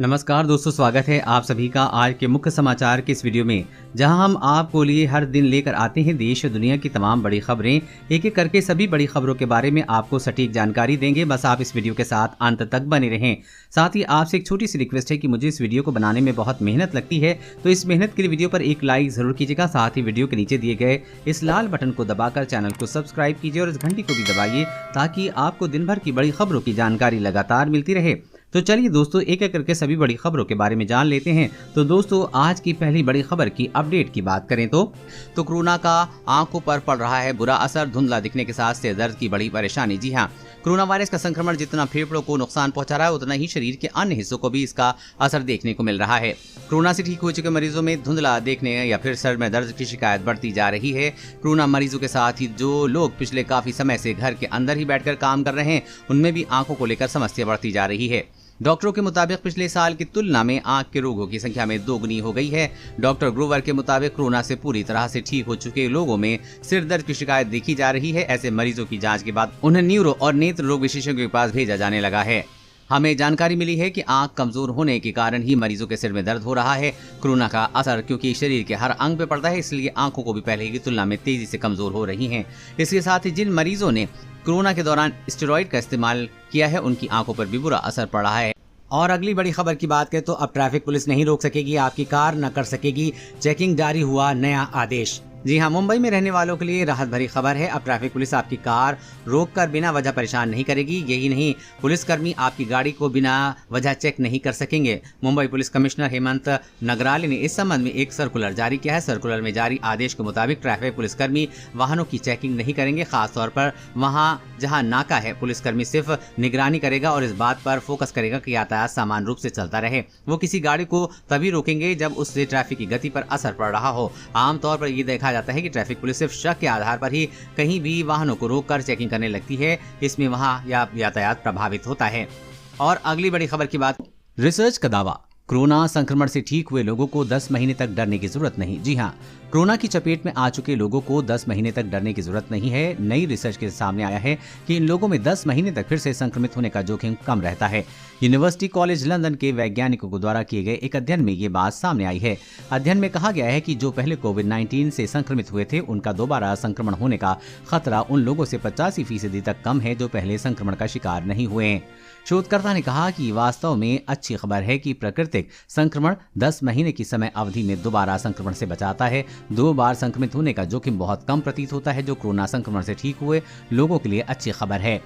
नमस्कार दोस्तों, स्वागत है आप सभी का आज के मुख्य समाचार के इस वीडियो में, जहां हम आपको लिए हर दिन लेकर आते हैं देश और दुनिया की तमाम बड़ी खबरें। एक एक करके सभी बड़ी खबरों के बारे में आपको सटीक जानकारी देंगे। बस आप इस वीडियो के साथ अंत तक बने रहें। साथ ही आपसे एक छोटी सी रिक्वेस्ट है कि मुझे इस वीडियो को बनाने में बहुत मेहनत लगती है, तो इस मेहनत के लिए वीडियो पर एक लाइक जरूर कीजिएगा। साथ ही वीडियो के नीचे दिए गए इस लाल बटन को दबाकर चैनल को सब्सक्राइब कीजिए और इस घंटी को भी दबाइए, ताकि आपको दिन भर की बड़ी खबरों की जानकारी लगातार मिलती रहे। तो चलिए दोस्तों, एक एक करके सभी बड़ी खबरों के बारे में जान लेते हैं। तो दोस्तों, आज की पहली बड़ी खबर की अपडेट की बात करें तो कोरोना का आंखों पर पड़ रहा है बुरा असर। धुंधला दिखने के साथ सिर दर्द की बड़ी परेशानी। जी हां, कोरोना वायरस का संक्रमण जितना फेफड़ों को नुकसान पहुंचा रहा है, उतना ही शरीर के अन्य हिस्सों को भी इसका असर देखने को मिल रहा है। कोरोना से ठीक हो चुके मरीजों में धुंधला देखने या फिर सर में दर्द की शिकायत बढ़ती जा रही है। कोरोना मरीजों के साथ ही जो लोग पिछले काफी समय से घर के अंदर ही बैठकर काम कर रहे हैं, उनमें भी आंखों को लेकर समस्या बढ़ती जा रही है। डॉक्टरों के मुताबिक पिछले साल की तुलना में आंख के रोगों की संख्या में दोगुनी हो गई है। डॉक्टर ग्रोवर के मुताबिक कोरोना से पूरी तरह से ठीक हो चुके लोगों में सिर दर्द की शिकायत देखी जा रही है। ऐसे मरीजों की जांच के बाद उन्हें न्यूरो और नेत्र रोग विशेषज्ञों के पास भेजा जाने लगा है। हमें जानकारी मिली है कि आंख कमजोर होने के कारण ही मरीजों के सिर में दर्द हो रहा है। कोरोना का असर क्योंकि शरीर के हर अंग पे पड़ता है, इसलिए आंखों को भी पहले की तुलना में तेजी से कमजोर हो रही हैं। इसके साथ ही जिन मरीजों ने कोरोना के दौरान स्टेरॉइड का इस्तेमाल किया है, उनकी आंखों पर भी बुरा असर पड़ रहा है। और अगली बड़ी खबर की बात करें तो अब ट्रैफिक पुलिस नहीं रोक सकेगी, आपकी कार न कर सकेगी चेकिंग। जारी हुआ नया आदेश। जी हां, मुंबई में रहने वालों के लिए राहत भरी खबर है। अब ट्रैफिक पुलिस आपकी कार रोककर बिना वजह परेशान नहीं करेगी। यही नहीं, पुलिसकर्मी आपकी गाड़ी को बिना वजह चेक नहीं कर सकेंगे। मुंबई पुलिस कमिश्नर हेमंत नगराले ने इस संबंध में एक सर्कुलर जारी किया है। सर्कुलर में जारी आदेश के मुताबिक ट्रैफिक पुलिसकर्मी वाहनों की चेकिंग नहीं करेंगे। खासतौर पर वहां जहां नाका है, पुलिसकर्मी सिर्फ निगरानी करेगा और इस बात पर फोकस करेगा कि यातायात समान रूप से चलता रहे। वो किसी गाड़ी को तभी रोकेंगे जब उससे ट्रैफिक की गति पर असर पड़ रहा हो। आमतौर पर यह देखा जाता है कि ट्रैफिक पुलिस सिर्फ शक के आधार पर ही कहीं भी वाहनों को रोककर चेकिंग करने लगती है। इसमें वहां यातायात प्रभावित होता है। और अगली बड़ी खबर की बात, रिसर्च का दावा, कोरोना संक्रमण से ठीक हुए लोगों को 10 महीने तक डरने की जरूरत नहीं। जी हां, कोरोना की चपेट में आ चुके लोगों को 10 महीने तक डरने की जरूरत नहीं है। नई रिसर्च के सामने आया है कि इन लोगों में 10 महीने तक फिर से संक्रमित होने का जोखिम कम रहता है। यूनिवर्सिटी कॉलेज लंदन के वैज्ञानिकों द्वारा किए गए एक अध्ययन में ये बात सामने आई है। अध्ययन में कहा गया है कि जो पहले कोविड-19 से संक्रमित हुए थे, उनका दोबारा संक्रमण होने का खतरा उन लोगों से 85% तक कम है जो पहले संक्रमण का शिकार नहीं हुए हैं। शोधकर्ता ने कहा कि वास्तव में अच्छी खबर है कि प्राकृतिक संक्रमण 10 महीने की समय अवधि में दोबारा संक्रमण से बचाता है। 2 बार संक्रमित होने का जोखिम बहुत कम प्रतीत होता है, जो कोरोना संक्रमण से ठीक हुए लोगों के लिए अच्छी खबर है।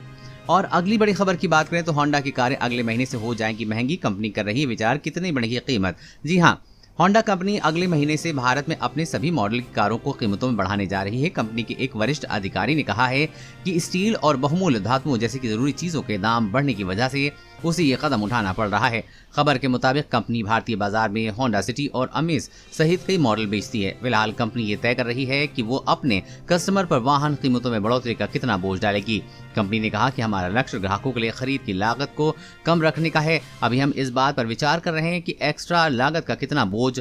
और अगली बड़ी खबर की बात करें तो होंडा की कारें अगले महीने से हो जाएंगी महंगी। कंपनी कर रही है विचार, कितनी बढ़ेगी कीमत। जी हाँ, होंडा कंपनी अगले महीने से भारत में अपने सभी मॉडल की कारों को कीमतों में बढ़ाने जा रही है। कंपनी के एक वरिष्ठ अधिकारी ने कहा है कि स्टील और बहुमूल्य धातुओं जैसे कि जरूरी चीजों के दाम बढ़ने की वजह से उसे ये कदम उठाना पड़ रहा है। खबर के मुताबिक कंपनी भारतीय बाजार में होंडा सिटी और अमेज सहित कई मॉडल बेचती है। फिलहाल कंपनी ये तय कर रही है कि वो अपने कस्टमर पर वाहन कीमतों में बढ़ोतरी का कितना बोझ डालेगी। कंपनी ने कहा कि हमारा लक्ष्य ग्राहकों के लिए खरीद की लागत को कम रखने का है। अभी हम इस बात पर विचार कर रहे हैं कि एक्स्ट्रा लागत का कितना बोझ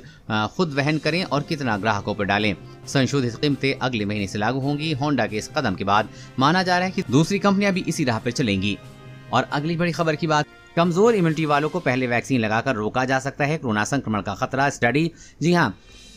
खुद वहन करें और कितना ग्राहकों पर डालें। संशोधित कीमतें अगले महीने से लागू होंगी। होंडा के इस कदम के बाद माना जा रहा है कि दूसरी कंपनियां भी इसी राह पर चलेंगी। और अगली बड़ी खबर की बात, कमजोर इम्यूनिटी वालों को पहले वैक्सीन लगाकर रोका जा सकता है कोरोना संक्रमण का खतरा। स्टडी। जी हां,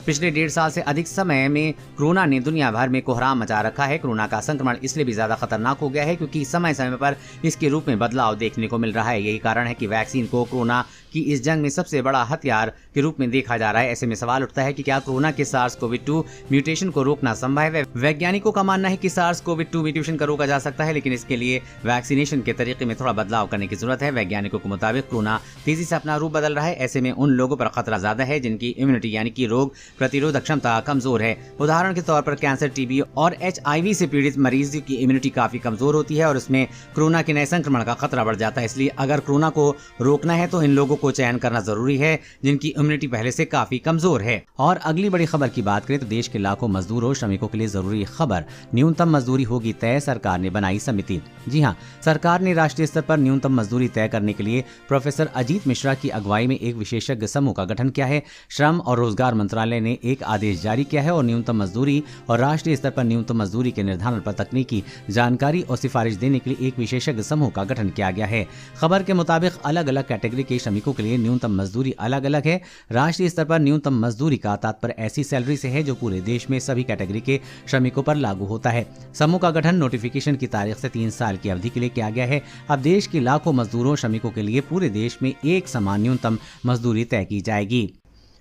पिछले 1.5 साल से अधिक समय में कोरोना ने दुनिया भर में कोहराम मचा रखा है। कोरोना का संक्रमण इसलिए भी ज्यादा खतरनाक हो गया है क्योंकि समय समय पर इसके रूप में बदलाव देखने को मिल रहा है। यही कारण है कि वैक्सीन को कोरोना की इस जंग में सबसे बड़ा हथियार के रूप में देखा जा रहा है। ऐसे में सवाल उठता है कि क्या कोरोना के SARS-CoV-2 म्यूटेशन को रोकना संभव है। वैज्ञानिकों का मानना है कि SARS-CoV-2 म्यूटेशन को रोका जा सकता है, लेकिन इसके लिए वैक्सीनेशन के तरीके में थोड़ा बदलाव करने की जरूरत है। वैज्ञानिकों के मुताबिक कोरोना तेजी से अपना रूप बदल रहा है। ऐसे में उन लोगों पर खतरा ज्यादा है जिनकी इम्यूनिटी यानी कि रोग प्रतिरोधक क्षमता कमजोर है। उदाहरण के तौर पर कैंसर, टीबी और HIV से पीड़ित मरीज की इम्यूनिटी काफी कमजोर होती है और उसमें कोरोना के नए संक्रमण का खतरा बढ़ जाता है। इसलिए अगर कोरोना को रोकना है तो इन लोगों को चयन करना जरूरी है जिनकी इम्यूनिटी पहले से काफी कमजोर है। और अगली बड़ी खबर की बात करें तो देश के लाखों मजदूरों श्रमिकों के लिए जरूरी खबर, न्यूनतम मजदूरी होगी तय, सरकार ने बनाई समिति। जी हां, सरकार ने राष्ट्रीय स्तर पर न्यूनतम मजदूरी तय करने के लिए प्रोफेसर अजीत मिश्रा की अगुवाई में एक विशेषज्ञ समूह का गठन किया है। श्रम और रोजगार मंत्रालय ने एक आदेश जारी किया है और न्यूनतम मजदूरी और राष्ट्रीय स्तर पर न्यूनतम मजदूरी के निर्धारण पर तकनीकी जानकारी और सिफारिश देने के लिए एक विशेषज्ञ समूह का गठन किया गया है। खबर के मुताबिक अलग अलग कैटेगरी के श्रमिकों श्रमिकों के लिए न्यूनतम मजदूरी अलग अलग है। राष्ट्रीय स्तर पर न्यूनतम मजदूरी का तात्पर्य ऐसी सैलरी से है जो पूरे देश में सभी कैटेगरी के श्रमिकों पर लागू होता है। समूह का गठन नोटिफिकेशन की तारीख से 3 साल की अवधि के लिए किया गया है। अब देश के लाखों मजदूरों श्रमिकों के लिए पूरे देश में एक समान न्यूनतम मजदूरी तय की जाएगी।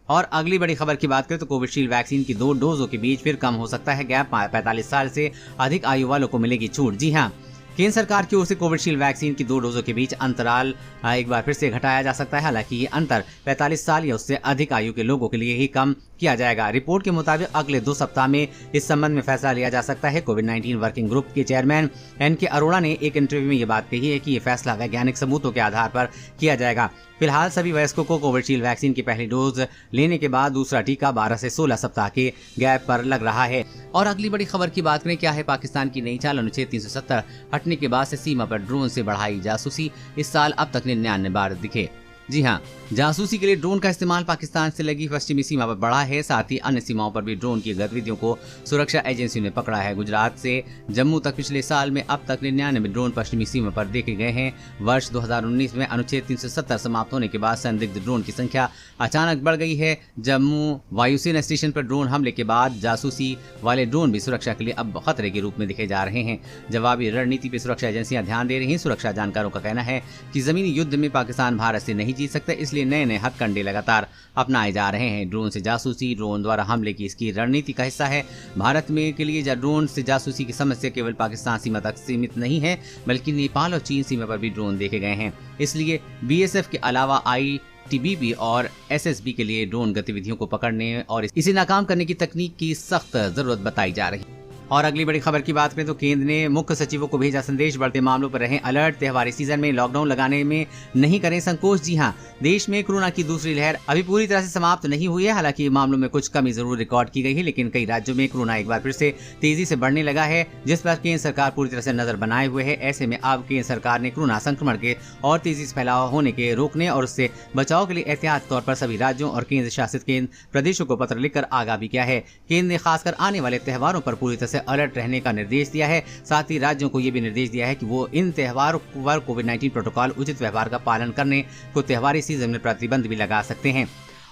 और अगली बड़ी खबर की बात करें तो कोविशील्ड वैक्सीन की 2 डोजों के बीच फिर कम हो सकता है गैप। 45 साल से अधिक आयु वालों को मिलेगी छूट। जी हाँ, केंद्र सरकार की ओर से कोविशील्ड वैक्सीन की 2 डोजों के बीच अंतराल एक बार फिर से घटाया जा सकता है। हालांकि ये अंतर 45 साल या उससे अधिक आयु के लोगों के लिए ही कम किया जाएगा। रिपोर्ट के मुताबिक अगले 2 सप्ताह में इस संबंध में फैसला लिया जा सकता है। कोविड-19 वर्किंग ग्रुप के चेयरमैन एन.के. अरोड़ा ने एक इंटरव्यू में ये बात कही है कि ये फैसला वैज्ञानिक सबूतों के आधार पर किया जाएगा। फिलहाल सभी वयस्कों को कोविशील्ड वैक्सीन की पहली डोज लेने के बाद दूसरा टीका 12 से 16 सप्ताह के गैप पर लग रहा है। और अगली बड़ी खबर की बात करें, क्या है पाकिस्तान की नई चाल। अनुच्छेद 370 हटने के बाद से सीमा पर ड्रोन से बढ़ाई जासूसी। इस साल अब तक 99 बार दिखे। जी हाँ, जासूसी के लिए ड्रोन का इस्तेमाल पाकिस्तान से लगी पश्चिमी सीमा पर बढ़ा है। साथ ही अन्य सीमाओं पर भी ड्रोन की गतिविधियों को सुरक्षा एजेंसियों ने पकड़ा है। गुजरात से जम्मू तक पिछले साल में अब तक 99 ड्रोन पश्चिमी सीमा पर देखे गए हैं। वर्ष 2019 में अनुच्छेद 370 समाप्त होने के बाद संदिग्ध ड्रोन की संख्या अचानक बढ़ गई है। जम्मू वायुसेना स्टेशन पर ड्रोन हमले के बाद जासूसी वाले ड्रोन भी सुरक्षा के लिए अब खतरे के रूप में दिखे जा रहे हैं। जवाबी रणनीति पर सुरक्षा एजेंसियां ध्यान दे रही हैं। सुरक्षा जानकारों का कहना है कि जमीनी युद्ध में पाकिस्तान भारत से नहीं जीत सकता, इसलिए नए नए हथकंडे लगातार अपनाए जा रहे हैं। ड्रोन से जासूसी, ड्रोन द्वारा हमले की इसकी रणनीति का हिस्सा है। भारत में के लिए ड्रोन से जासूसी की समस्या केवल पाकिस्तान सीमा तक सीमित नहीं है, बल्कि नेपाल और चीन सीमा पर भी ड्रोन देखे गए हैं। इसलिए बीएसएफ के अलावा ITBP और SSB के लिए ड्रोन गतिविधियों को पकड़ने और इसे नाकाम करने की तकनीक की सख्त जरूरत बताई जा रही है। और अगली बड़ी खबर की बात करें तो केंद्र ने मुख्य सचिवों को भेजा संदेश, बढ़ते मामलों पर रहें अलर्ट। त्योहारी सीजन में लॉकडाउन लगाने में नहीं करें संकोच। जी हां, देश में कोरोना की दूसरी लहर अभी पूरी तरह से समाप्त नहीं हुई है। हालांकि मामलों में कुछ कमी जरूर रिकॉर्ड की गई है, लेकिन कई राज्यों में कोरोना एक बार फिर से तेजी से बढ़ने लगा है, जिस पर केंद्र सरकार पूरी तरह से नजर बनाए हुए है। ऐसे में अब केंद्र सरकार ने कोरोना संक्रमण के और तेजी से फैलाव होने के रोकने और उससे बचाव के लिए एहतियात तौर पर सभी राज्यों और केंद्र शासित प्रदेशों को पत्र लिखकर आगाह भी किया है। केंद्र ने खासकर आने वाले त्योहारों पर पूरी तरह से अलर्ट रहने का निर्देश दिया है। साथ ही राज्यों को यह भी निर्देश दिया है कि वो इन त्योहारों पर कोविड-19 प्रोटोकॉल उचित व्यवहार का पालन करने को त्योहारी सीजन में प्रतिबंध भी लगा सकते हैं।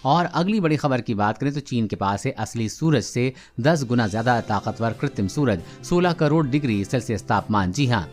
और अगली बड़ी खबर की बात करें तो चीन के पास है असली सूरज से 10 गुना ज्यादा ताकतवर कृत्रिम सूरज, 16 करोड़ डिग्री सेल्सियस तापमान। जी हाँ,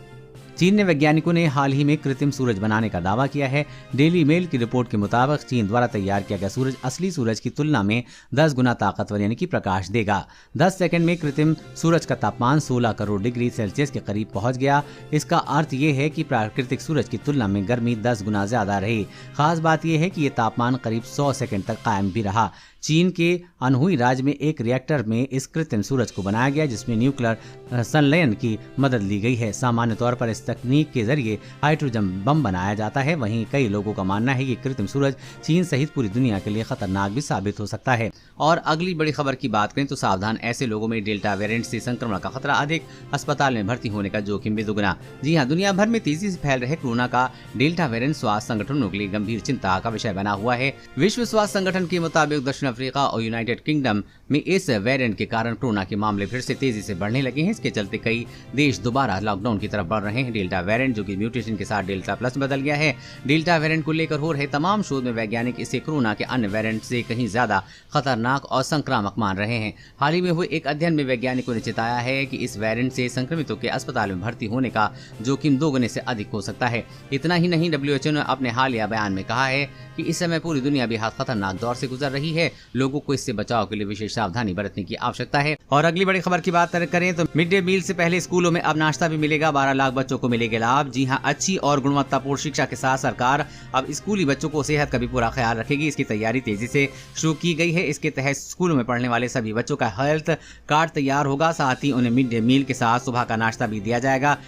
चीन ने वैज्ञानिकों ने हाल ही में कृत्रिम सूरज बनाने का दावा किया है। डेली मेल की रिपोर्ट के मुताबिक चीन द्वारा तैयार किया गया सूरज असली सूरज की तुलना में 10 गुना ताकतवर यानी कि प्रकाश देगा। 10 सेकंड में कृत्रिम सूरज का तापमान 16 करोड़ डिग्री सेल्सियस के करीब पहुंच गया। इसका अर्थ ये है कि प्राकृतिक सूरज की तुलना में गर्मी 10 गुना ज्यादा रही। खास बात यह है कि ये तापमान करीब 100 सेकंड तक कायम भी रहा। चीन के अनहुई राज्य में एक रिएक्टर में इस कृत्रिम सूरज को बनाया गया, जिसमें न्यूक्लियर संलयन की मदद ली गई है। सामान्य तौर पर इस तकनीक के जरिए हाइड्रोजन बम बनाया जाता है। वहीं कई लोगों का मानना है कि कृत्रिम सूरज चीन सहित पूरी दुनिया के लिए खतरनाक भी साबित हो सकता है। और अगली बड़ी खबर की बात करें तो सावधान, ऐसे लोगों में डेल्टा वेरिएंट से संक्रमण का खतरा अधिक, अस्पताल में भर्ती होने का जोखिम भी दुगना। जी हाँ, दुनिया भर में तेजी से फैल रहे कोरोना का डेल्टा वेरिएंट स्वास्थ्य संगठनों के लिए गंभीर चिंता का विषय बना हुआ है। विश्व स्वास्थ्य संगठन के मुताबिक दक्षिण अफ्रीका और यूनाइटेड किंगडम में इस वेरिएंट के कारण कोरोना के मामले फिर से तेजी से बढ़ने लगे हैं। इसके चलते कई देश दोबारा लॉकडाउन की तरफ बढ़ रहे हैं। डेल्टा वेरिएंट जो कि म्यूटेशन के साथ डेल्टा प्लस बदल गया है। डेल्टा वेरिएंट को लेकर हो रहे तमाम शोध में वैज्ञानिक इसे कोरोना के अन्य वेरिएंट से कहीं ज्यादा खतरनाक और संक्रामक मान रहे हैं। हाल ही में हुए एक अध्ययन में वैज्ञानिकों ने चेताया है कि इस वेरिएंट से संक्रमितों के अस्पताल में भर्ती होने का जोखिम 2 गुने से अधिक हो सकता है। इतना ही नहीं, WHO ने अपने हालिया बयान में कहा है कि इस समय पूरी दुनिया बेहद खतरनाक दौर से गुजर रही है। लोगों को इससे बचाव के लिए विशेष सावधानी बरतने की आवश्यकता है। और अगली बड़ी खबर की बात करें तो मिड डे मील से पहले स्कूलों में अब नाश्ता भी मिलेगा। 12 लाख बच्चों को मिलेगा लाभ। जी हां, अच्छी और गुणवत्तापूर्ण शिक्षा के साथ सरकार अब स्कूली बच्चों को सेहत का भी पूरा ख्याल रखेगी। इसकी तैयारी तेजी से शुरू की गई है। इसके तहत स्कूलों में पढ़ने वाले सभी बच्चों का हेल्थ कार्ड तैयार होगा। साथ ही उन्हें मिड डे मील के साथ सुबह का नाश्ता भी दिया जाएगा।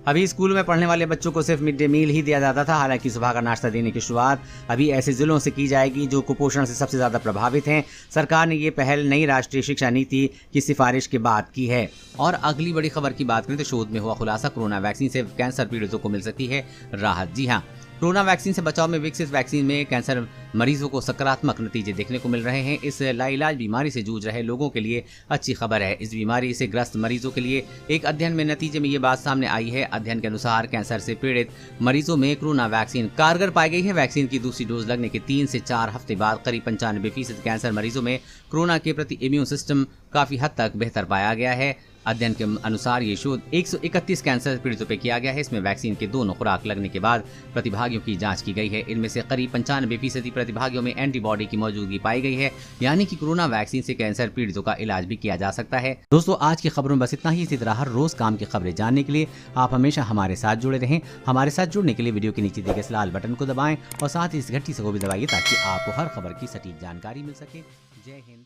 अभी स्कूल में पढ़ने वाले बच्चों को सिर्फ मिड डे मील ही दिया जाता था। हालांकि सुबह का नाश्ता देने की शुरुआत अभी ऐसे जिलों से की जाएगी जो कुपोषण से सबसे ज्यादा प्रभावित हैं। सरकार ने ये पहल नई राष्ट्रीय शिक्षा नीति की सिफारिश के बाद की है। और अगली बड़ी खबर की बात करें तो शोध में हुआ खुलासा, कोरोना वैक्सीन से कैंसर पीड़ितों को मिल सकती है राहत। जी हाँ, कोरोना वैक्सीन से बचाव में विकसित वैक्सीन में कैंसर मरीजों को सकारात्मक नतीजे देखने को मिल रहे हैं। इस लाइलाज बीमारी से जूझ रहे लोगों के लिए अच्छी खबर है। इस बीमारी से ग्रस्त मरीजों के लिए एक अध्ययन में नतीजे में ये बात सामने आई है। अध्ययन के अनुसार कैंसर से पीड़ित मरीजों में कोरोना वैक्सीन कारगर पाई गई है। वैक्सीन की दूसरी डोज लगने के 3 से 4 हफ्ते बाद करीब 95% कैंसर मरीजों में कोरोना के प्रति इम्यून सिस्टम काफी हद तक बेहतर पाया गया है। अध्ययन के अनुसार ये शोध 131 कैंसर पीड़ितों पे किया गया है। इसमें वैक्सीन के दोनों खुराक लगने के बाद प्रतिभागियों की जांच की गई है। इनमें से करीब 95% प्रतिभागियों में एंटीबॉडी की मौजूदगी पाई गई है, यानी कि कोरोना वैक्सीन से कैंसर पीड़ितों का इलाज भी किया जा सकता है। दोस्तों, आज की खबरों में बस इतना ही। इसी तरह हर रोज काम की खबरें जानने के लिए आप हमेशा हमारे साथ जुड़े रहें। हमारे साथ जुड़ने के लिए वीडियो के नीचे दिए गए लाल बटन को दबाएं और साथ ही इस घंटी को भी दबाइए ताकि आपको हर खबर की सटीक जानकारी मिल सके। जय हिंद।